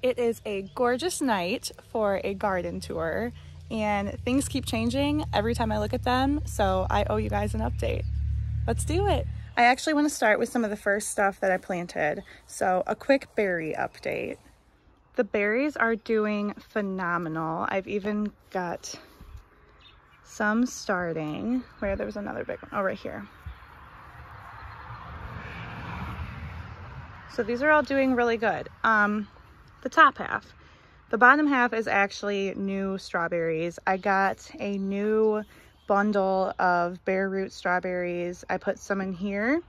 It is a gorgeous night for a garden tour, and things keep changing every time I look at them, so I owe you guys an update. Let's do it. I actually want to start with some of the first stuff that I planted, so a quick berry update. The berries are doing phenomenal. I've even got some starting. Where there was another big one. Oh, right here. So these are all doing really good. The top half. The bottom half is actually new strawberries. I got a new bundle of bare root strawberries. I put some in here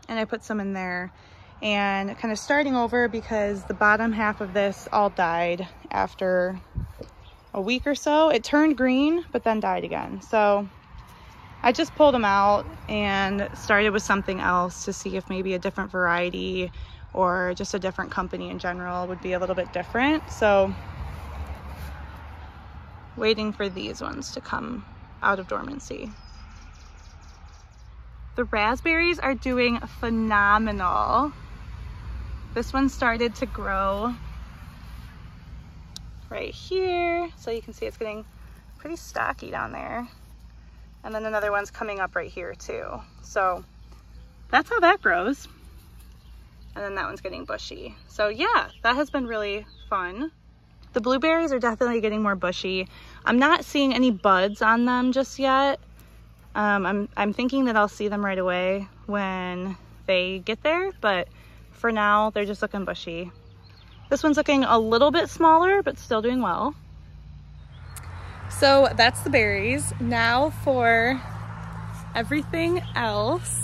and I put some in there, and kind of starting over because the bottom half of this all died after a week or so. It turned green, but then died again. So I just pulled them out and started with something else to see if maybe a different variety or just a different company in general would be a little bit different. So waiting for these ones to come out of dormancy. The raspberries are doing phenomenal. This one started to grow right here. So you can see it's getting pretty stocky down there. And then another one's coming up right here too. So that's how that grows. And then that one's getting bushy. So yeah, that has been really fun. The blueberries are definitely getting more bushy. I'm not seeing any buds on them just yet. I'm thinking that I'll see them right away when they get there, but for now they're just looking bushy. This one's looking a little bit smaller, but still doing well. So that's the berries. Now for everything else.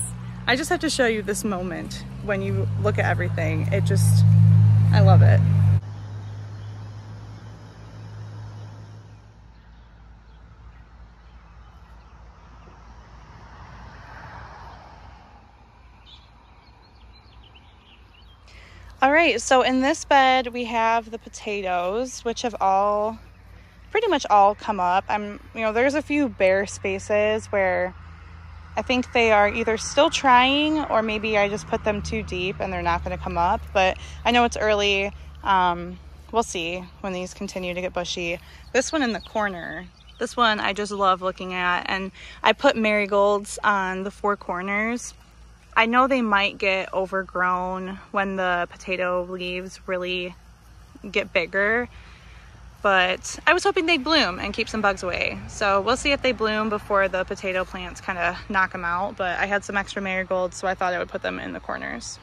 I just have to show you this moment when you look at everything. I love it. All right, so in this bed we have the potatoes, which have pretty much all come up. There's a few bare spaces where I think they are either still trying or maybe I just put them too deep and they're not going to come up, but I know it's early. We'll see when these continue to get bushy. This one in the corner, this one I just love looking at, and I put marigolds on the four corners. I know they might get overgrown when the potato leaves really get bigger, but I was hoping they'd bloom and keep some bugs away. So we'll see if they bloom before the potato plants kind of knock them out, but I had some extra marigolds, so I thought I would put them in the corners.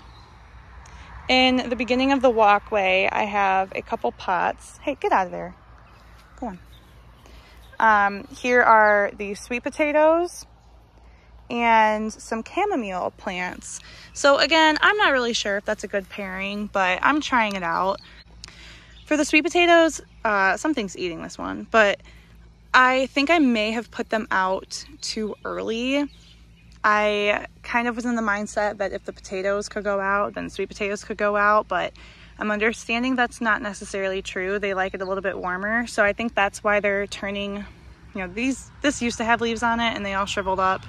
In the beginning of the walkway, I have a couple pots. Hey, get out of there. Go on. Here are the sweet potatoes and some chamomile plants. So again, I'm not really sure if that's a good pairing, but I'm trying it out. For the sweet potatoes, something's eating this one, but I think I may have put them out too early. I kind of was in the mindset that if the potatoes could go out, then sweet potatoes could go out, but I'm understanding that's not necessarily true. They like it a little bit warmer, so I think that's why they're turning, this used to have leaves on it and they all shriveled up.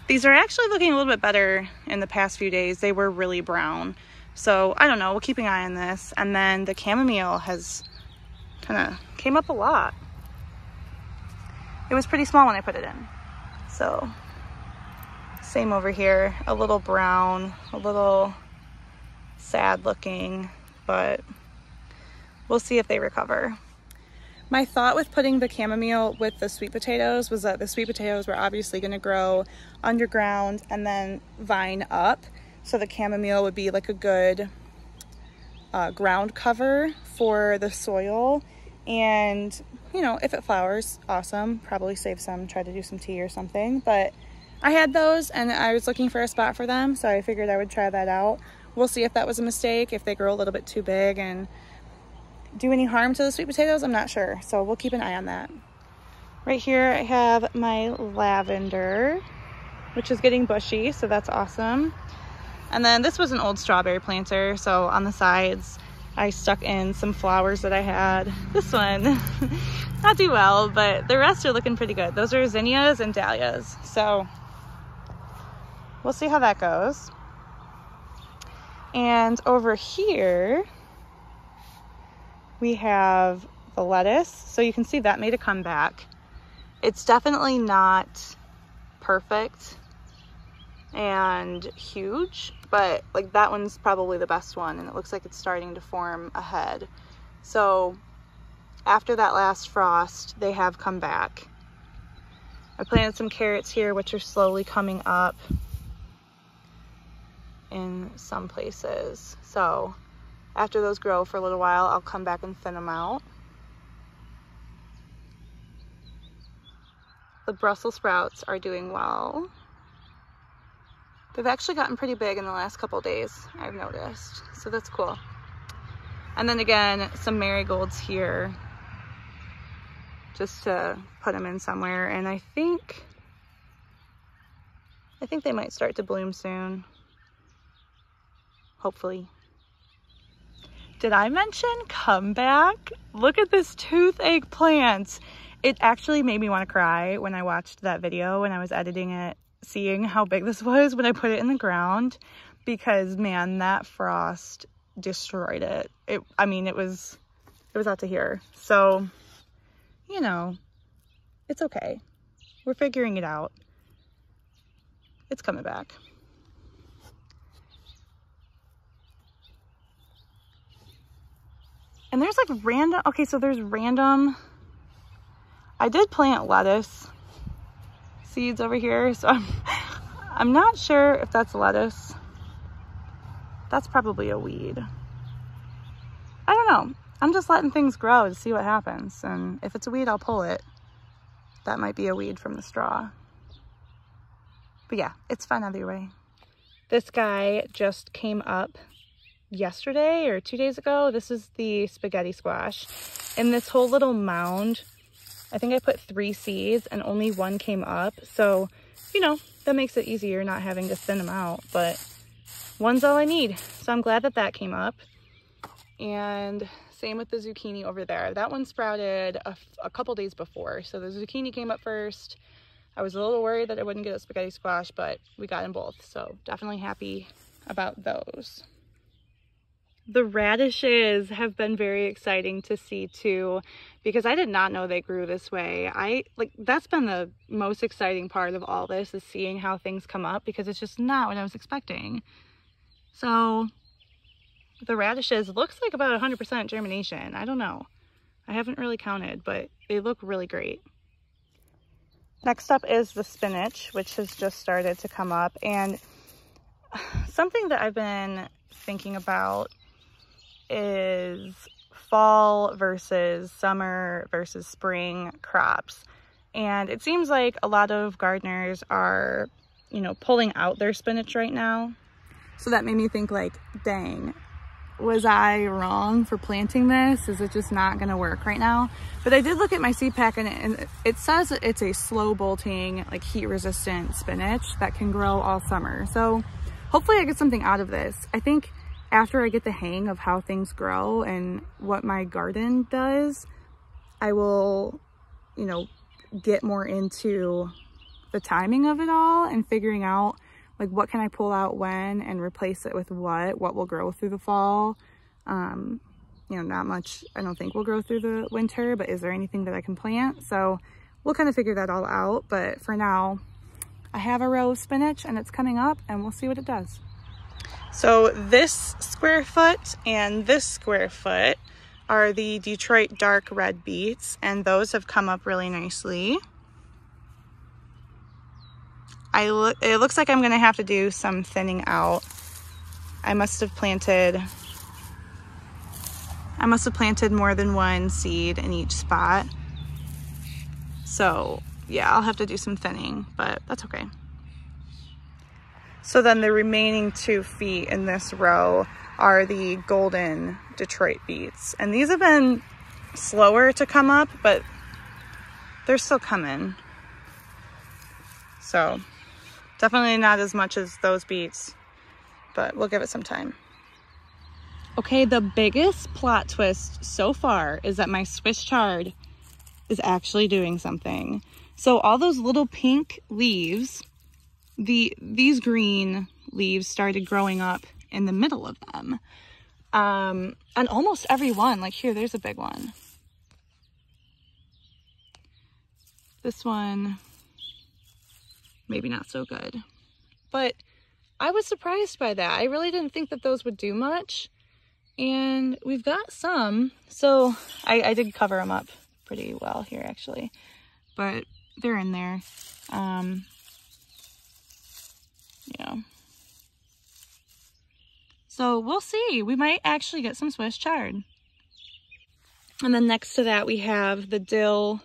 These are actually looking a little bit better in the past few days. They were really brown. So I don't know, we'll keep an eye on this. And then the chamomile has kind of came up a lot. It was pretty small when I put it in. So same over here, a little brown, a little sad looking, but we'll see if they recover. My thought with putting the chamomile with the sweet potatoes was that the sweet potatoes were obviously going to grow underground and then vine up. So the chamomile would be like a good ground cover for the soil. And, if it flowers, awesome. Probably save some, try to do some tea or something. But I had those and I was looking for a spot for them, so I figured I would try that out. We'll see if that was a mistake, if they grow a little bit too big and do any harm to the sweet potatoes. I'm not sure, so we'll keep an eye on that. Right here I have my lavender, which is getting bushy, so that's awesome. And then this was an old strawberry planter, so on the sides I stuck in some flowers that I had. This one not do well, but the rest are looking pretty good. Those are zinnias and dahlias, so we'll see how that goes. And over here we have the lettuce. So you can see that made a comeback. It's definitely not perfect and huge, but like that one's probably the best one, and it looks like it's starting to form a head. So after that last frost, they have come back. I planted some carrots here, which are slowly coming up in some places. So after those grow for a little while, I'll come back and thin them out. The Brussels sprouts are doing well. They've actually gotten pretty big in the last couple days, I've noticed. So that's cool. And then again, some marigolds here, just to put them in somewhere. And I think they might start to bloom soon. Hopefully. Did I mention comeback? Look at this toothache plant. It actually made me want to cry when I watched that video when I was editing it, seeing how big this was when I put it in the ground, because man, that frost destroyed it. I mean, it was out to here. So, you know, it's okay. We're figuring it out. It's coming back. And there's like random, okay, so there's random, I did plant lettuce seeds over here, so I'm not sure if that's lettuce. That's probably a weed. I don't know. I'm just letting things grow to see what happens. And if it's a weed, I'll pull it. That might be a weed from the straw. But yeah, it's fun either way. This guy just came up yesterday or 2 days ago. This is the spaghetti squash. In this whole little mound, I think I put 3 seeds and only 1 came up. So, you know, that makes it easier not having to thin them out, but 1's all I need. So I'm glad that that came up. And same with the zucchini over there. That one sprouted a couple days before. So the zucchini came up first. I was a little worried that I wouldn't get a spaghetti squash, but we got them both. So definitely happy about those. The radishes have been very exciting to see too, because I did not know they grew this way. That's been the most exciting part of all this, is seeing how things come up, because it's just not what I was expecting. So the radishes looks like about 100% germination. I don't know. I haven't really counted, but they look really great. Next up is the spinach, which has just started to come up. And something that I've been thinking about is fall versus summer versus spring crops. And it seems like a lot of gardeners are, you know, pulling out their spinach right now. So that made me think, like, dang, was I wrong for planting this? Is it just not gonna work right now? But I did look at my seed pack, and it says that it's a slow bolting, like heat resistant spinach that can grow all summer. So hopefully I get something out of this. I think after I get the hang of how things grow and what my garden does, I will, you know, get more into the timing of it all and figuring out, like, what can I pull out when and replace it with what will grow through the fall. You know, not much I don't think will grow through the winter, but is there anything that I can plant? So we'll kind of figure that all out. But for now, I have a row of spinach and it's coming up, and we'll see what it does. So this square foot and this square foot are the Detroit dark red beets, and those have come up really nicely. It looks like I'm gonna have to do some thinning out. I must have planted more than 1 seed in each spot. So yeah, I'll have to do some thinning, but that's okay. So then the remaining 2 feet in this row are the golden Detroit beets. And these have been slower to come up, but they're still coming. So definitely not as much as those beets, but we'll give it some time. Okay, the biggest plot twist so far is that my Swiss chard is actually doing something. So all those little pink leaves, these green leaves started growing up in the middle of them. on almost every one. Like here, there's a big one. This one, maybe not so good, but I was surprised by that. I really didn't think that those would do much, and we've got some. So I did cover them up pretty well here actually, but they're in there. Yeah. So we'll see. We might actually get some Swiss chard. And then next to that we have the dill,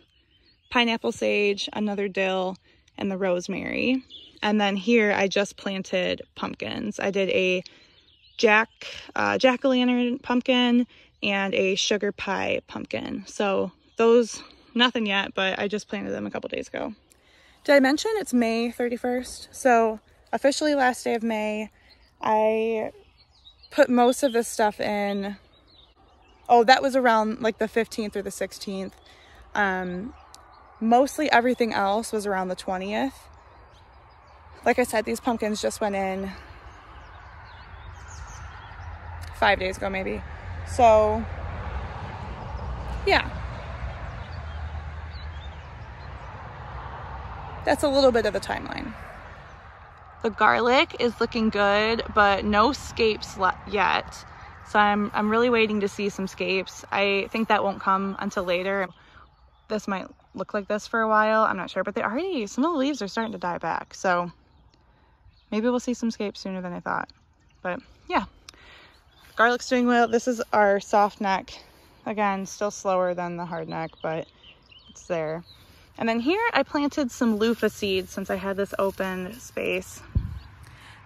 pineapple sage, another dill, and the rosemary. And then here I just planted pumpkins. I did a jack-o'-lantern pumpkin and a sugar pie pumpkin. So those, nothing yet, but I just planted them a couple days ago. Did I mention it's May 31st? So officially last day of May. I put most of this stuff in, oh, that was around like the 15th or the 16th. Mostly everything else was around the 20th. Like I said, these pumpkins just went in 5 days ago maybe. So yeah, that's a little bit of a timeline. The garlic is looking good, but no scapes yet. So I'm really waiting to see some scapes. I think that won't come until later. This might look like this for a while, I'm not sure, but some of the leaves are starting to die back. So maybe we'll see some scapes sooner than I thought. But yeah, garlic's doing well. This is our soft neck. Again, still slower than the hard neck, but it's there. And then here I planted some loofah seeds since I had this open space.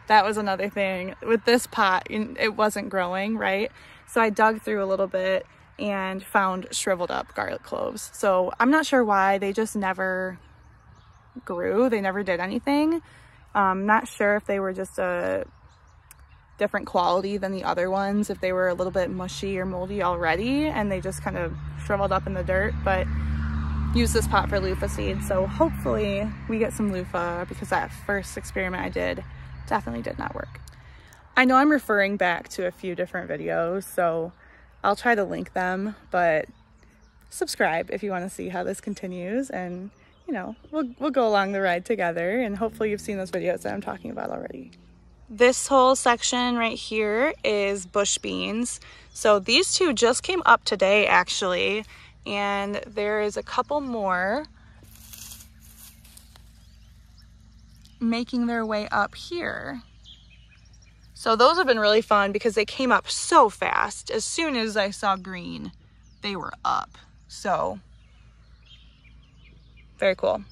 That was another thing. With this pot, it wasn't growing, right? So I dug through a little bit and found shriveled up garlic cloves. So I'm not sure why, they just never grew. They never did anything. Not sure if they were just a different quality than the other ones, if they were a little bit mushy or moldy already and they just kind of shriveled up in the dirt, but use this pot for loofah seeds. So hopefully we get some loofah, because that first experiment I did definitely did not work. I know I'm referring back to a few different videos, so I'll try to link them, but subscribe if you want to see how this continues, and you know, we'll go along the ride together, and hopefully you've seen those videos that I'm talking about already. This whole section right here is bush beans. So these two just came up today actually, and there is a couple more making their way up here. So those have been really fun because they came up so fast. As soon as I saw green, they were up. So very cool.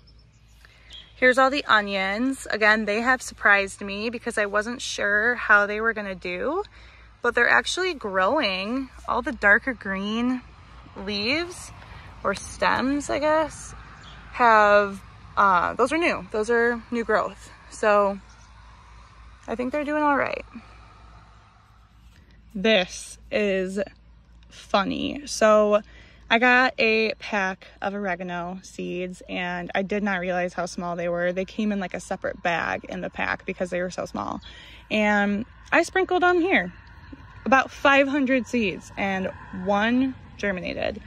Here's all the onions. Again, they have surprised me because I wasn't sure how they were gonna do, but they're actually growing. All the darker green leaves or stems, I guess, have, those are new. Those are new growth. So I think they're doing all right. This is funny. So I got a pack of oregano seeds and I did not realize how small they were. They came in like a separate bag in the pack because they were so small. And I sprinkled them here, about 500 seeds, and one germinated.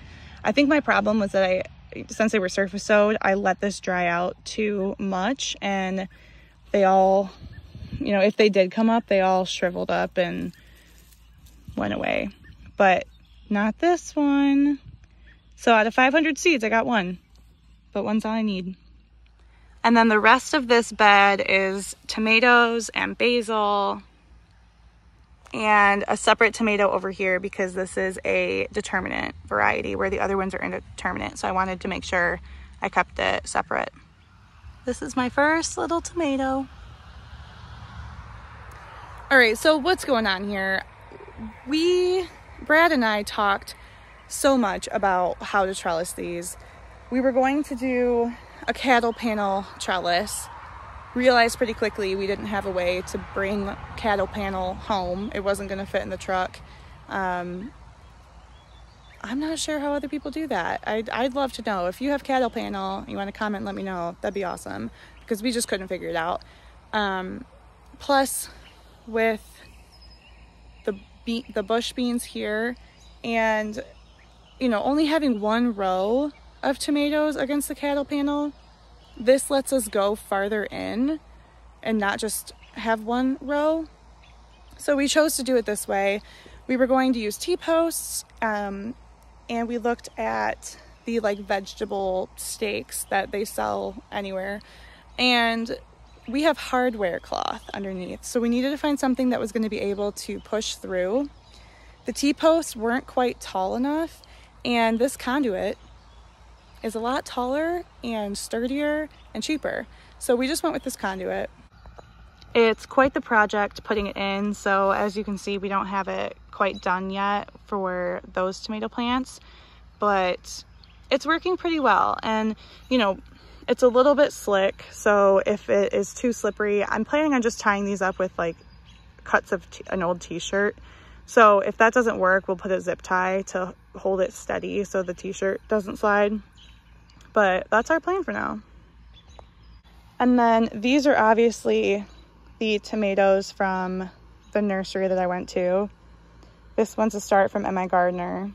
I think my problem was that since they were surface sowed, I let this dry out too much, and they all, you know, if they did come up, they all shriveled up and went away. But not this one. So out of 500 seeds, I got one, but one's all I need. And then the rest of this bed is tomatoes and basil and a separate tomato over here because this is a determinate variety where the other ones are indeterminate. So I wanted to make sure I kept it separate. This is my first little tomato. All right, so what's going on here? Brad and I talked so much about how to trellis these. We were going to do a cattle panel trellis. Realized pretty quickly we didn't have a way to bring cattle panel home. It wasn't going to fit in the truck. I'm not sure how other people do that. I'd love to know. If you have cattle panel, you want to comment, let me know. That'd be awesome, because we just couldn't figure it out. Plus, with the the bush beans here, and you know, only having one row of tomatoes against the cattle panel, this lets us go farther in and not just have one row. So we chose to do it this way. We were going to use T-posts, and we looked at the like vegetable stakes that they sell anywhere, and we have hardware cloth underneath, so we needed to find something that was going to be able to push through. The T-posts weren't quite tall enough, and this conduit is a lot taller and sturdier and cheaper, so we just went with this conduit. It's quite the project putting it in, so as you can see, we don't have it quite done yet for those tomato plants, but it's working pretty well. And you know, it's a little bit slick, so if it is too slippery, I'm planning on just tying these up with like cuts of an old t-shirt. So if that doesn't work, we'll put a zip tie to hold it steady so the t-shirt doesn't slide. But that's our plan for now. And then these are obviously the tomatoes from the nursery that I went to. This one's a start from M.I. Gardener.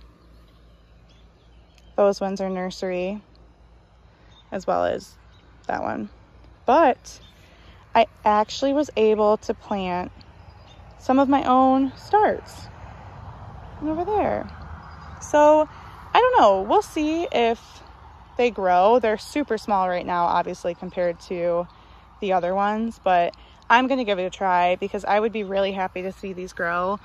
Those ones are nursery, as well as that one. But I actually was able to plant some of my own starts over there. So I don't know, we'll see if they grow. They're super small right now, obviously, compared to the other ones, but I'm gonna give it a try because I would be really happy to see these grow.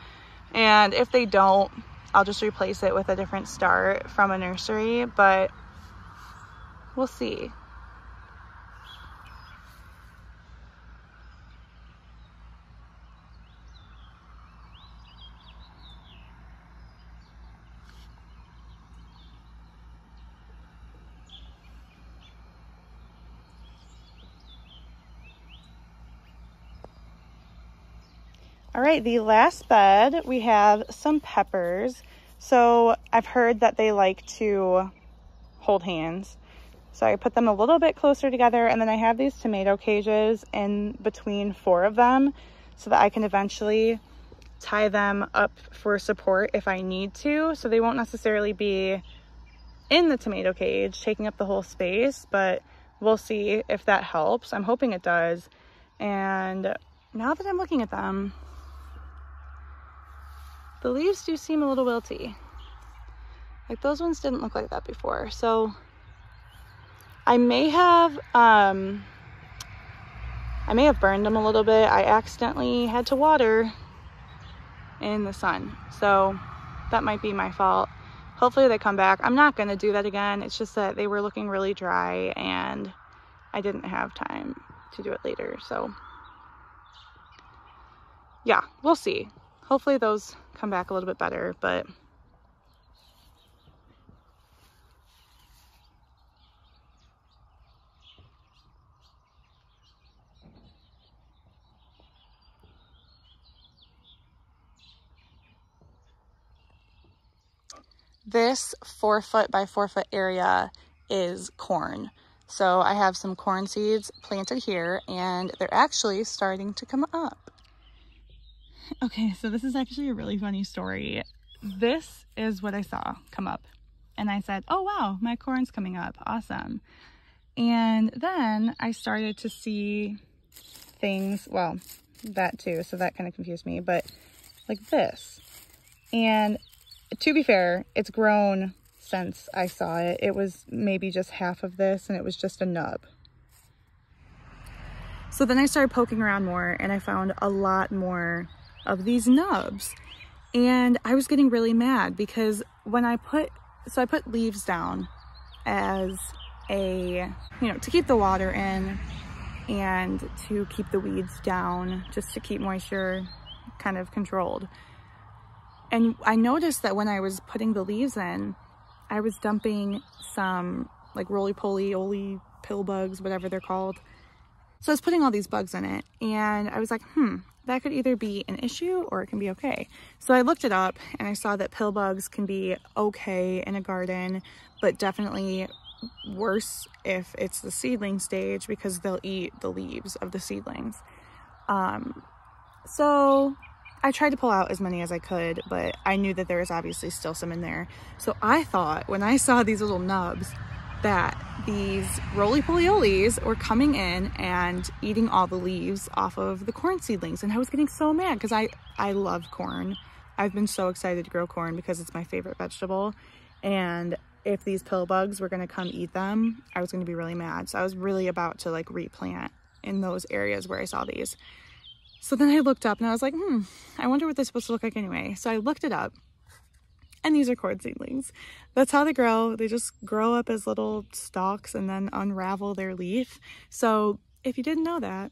And if they don't, I'll just replace it with a different start from a nursery, but we'll see. All right, the last bed, we have some peppers. So I've heard that they like to hold hands. So I put them a little bit closer together, and then I have these tomato cages in between 4 of them so that I can eventually tie them up for support if I need to. So they won't necessarily be in the tomato cage taking up the whole space, but we'll see if that helps. I'm hoping it does. And now that I'm looking at them, the leaves do seem a little wilty. Like those ones didn't look like that before. So I may have burned them a little bit. I accidentally had to water in the sun. So that might be my fault. Hopefully they come back. I'm not gonna do that again. It's just that they were looking really dry and I didn't have time to do it later. So yeah, we'll see. Hopefully those come back a little bit better, but this 4-foot by 4-foot area is corn. So I have some corn seeds planted here and they're actually starting to come up. Okay, so this is actually a really funny story. This is what I saw come up. And I said, oh wow, my corn's coming up, awesome. And then I started to see things, well, that too, so that kind of confused me, but like this. And to be fair, it's grown since I saw it. It was maybe just half of this and it was just a nub. So then I started poking around more and I found a lot more of these nubs, and I was getting really mad because when I put leaves down as a, you know, to keep the water in and to keep the weeds down, just to keep moisture kind of controlled. And I noticed that when I was putting the leaves in, I was dumping some like roly-poly, oly pill bugs, whatever they're called. So I was putting all these bugs in it and I was like, that could either be an issue or it can be okay. So I looked it up and I saw that pill bugs can be okay in a garden, but definitely worse if it's the seedling stage because they'll eat the leaves of the seedlings. So I tried to pull out as many as I could, but I knew that there was obviously still some in there. So I thought when I saw these little nubs that these roly-poly-olies were coming in and eating all the leaves off of the corn seedlings. And I was getting so mad because I love corn. I've been so excited to grow corn because it's my favorite vegetable. And if these pill bugs were going to come eat them, I was going to be really mad. So I was really about to like replant in those areas where I saw these. So then I looked up and I was like, I wonder what they're supposed to look like anyway. So I looked it up, and these are corn seedlings. That's how they grow. They just grow up as little stalks and then unravel their leaf. So if you didn't know that,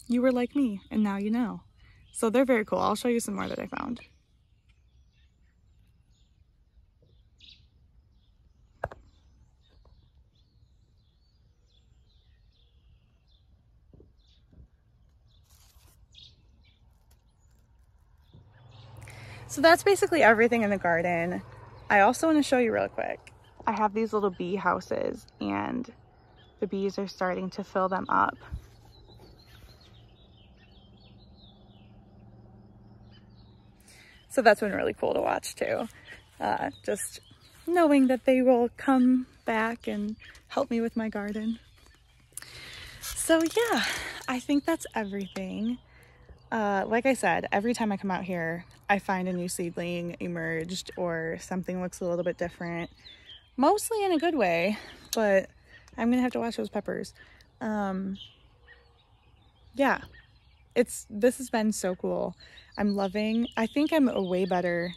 you were like me, and now you know. So they're very cool. I'll show you some more that I found. So that's basically everything in the garden. I also want to show you real quick. I have these little bee houses, and the bees are starting to fill them up. So that's been really cool to watch too. Just knowing that they will come back and help me with my garden. So yeah, I think that's everything. Like I said, every time I come out here, I find a new seedling emerged or something looks a little bit different, mostly in a good way, but I'm gonna have to watch those peppers. Yeah, this has been so cool. I'm loving, I think I'm a way better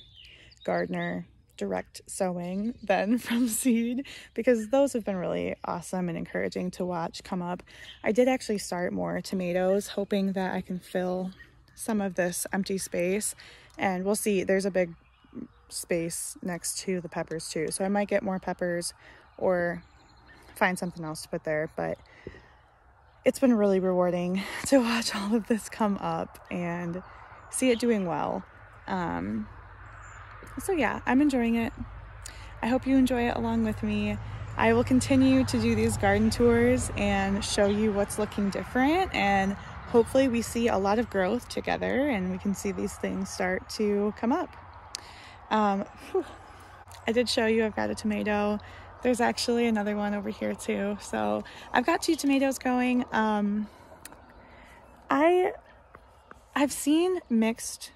gardener direct sowing than from seed, because those have been really awesome and encouraging to watch come up. I did actually start more tomatoes, hoping that I can fill some of this empty space, and we'll see. There's a big space next to the peppers too, so I might get more peppers or find something else to put there. But it's been really rewarding to watch all of this come up and see it doing well. So yeah, I'm enjoying it. I hope you enjoy it along with me. I will continue to do these garden tours and show you what's looking different, and hopefully we see a lot of growth together and we can see these things start to come up. I did show you I've got a tomato. There's actually another one over here too. So I've got 2 tomatoes going. I've seen mixed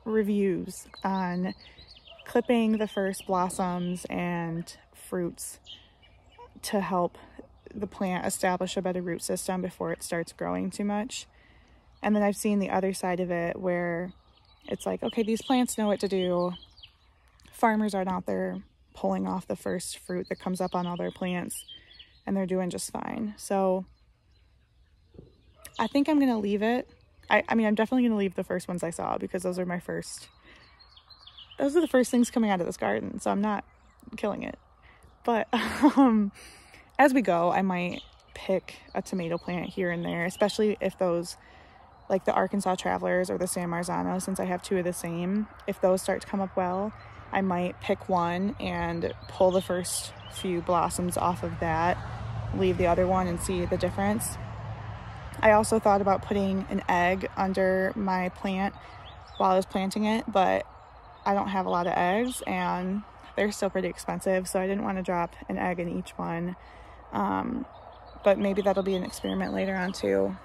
reviews on clipping the first blossoms and fruits to help the plant establish a better root system before it starts growing too much. And then I've seen the other side of it where it's like, okay, these plants know what to do. Farmers aren't out there pulling off the first fruit that comes up on all their plants, and they're doing just fine. So I think I'm gonna leave it. I mean, I'm definitely gonna leave the first ones I saw, because those are the first things coming out of this garden, so I'm not killing it. But as we go, I might pick a tomato plant here and there, especially if those, like the Arkansas Travelers or the San Marzano, since I have 2 of the same, if those start to come up well, I might pick one and pull the first few blossoms off of that, leave the other one and see the difference. I also thought about putting an egg under my plant while I was planting it, but I don't have a lot of eggs and they're still pretty expensive, so I didn't want to drop an egg in each one. But maybe that'll be an experiment later on too,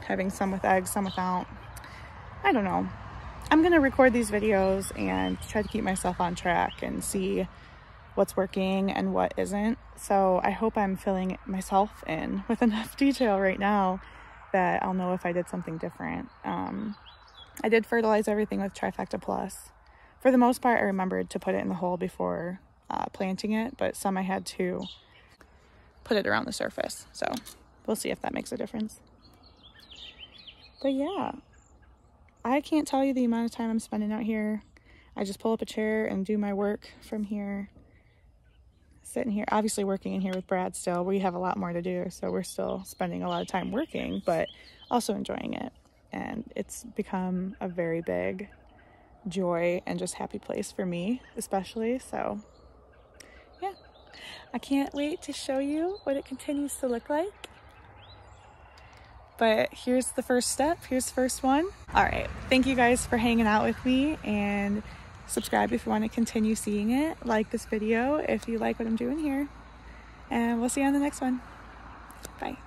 having some with eggs, some without. I don't know. I'm gonna record these videos and try to keep myself on track and see what's working and what isn't. So I hope I'm filling myself in with enough detail right now that I'll know if I did something different. I did fertilize everything with Trifecta Plus. For the most part, I remembered to put it in the hole before planting it, but some I had to put it around the surface. So we'll see if that makes a difference. But yeah, I can't tell you the amount of time I'm spending out here. I just pull up a chair and do my work from here. Sitting here, obviously working in here with Brad still. We have a lot more to do, so we're still spending a lot of time working, but also enjoying it. And it's become a very big joy and just happy place for me, especially. So yeah, I can't wait to show you what it continues to look like. but here's the first step. Here's the first one. All right, thank you guys for hanging out with me, and subscribe if you want to continue seeing it. Like this video if you like what I'm doing here, and we'll see you on the next one. Bye.